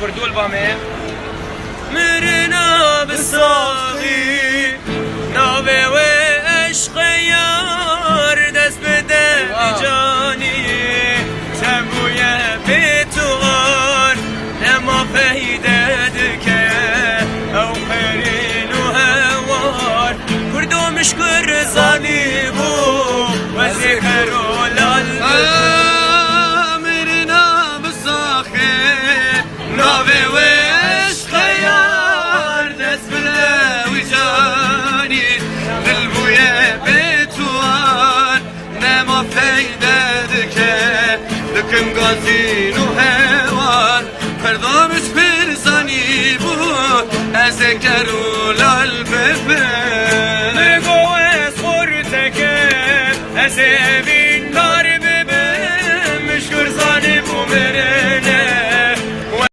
كردول بامي مرنا بالصاغي ناوي وعشق يار دست بده جاني سمويا بتوار لما فايدة دكا او قرين وهوار كردو مشكر زاني بو وذكروا للباب Düküm gazino hevar Perdamış bir zani bu Ezekerul al bebe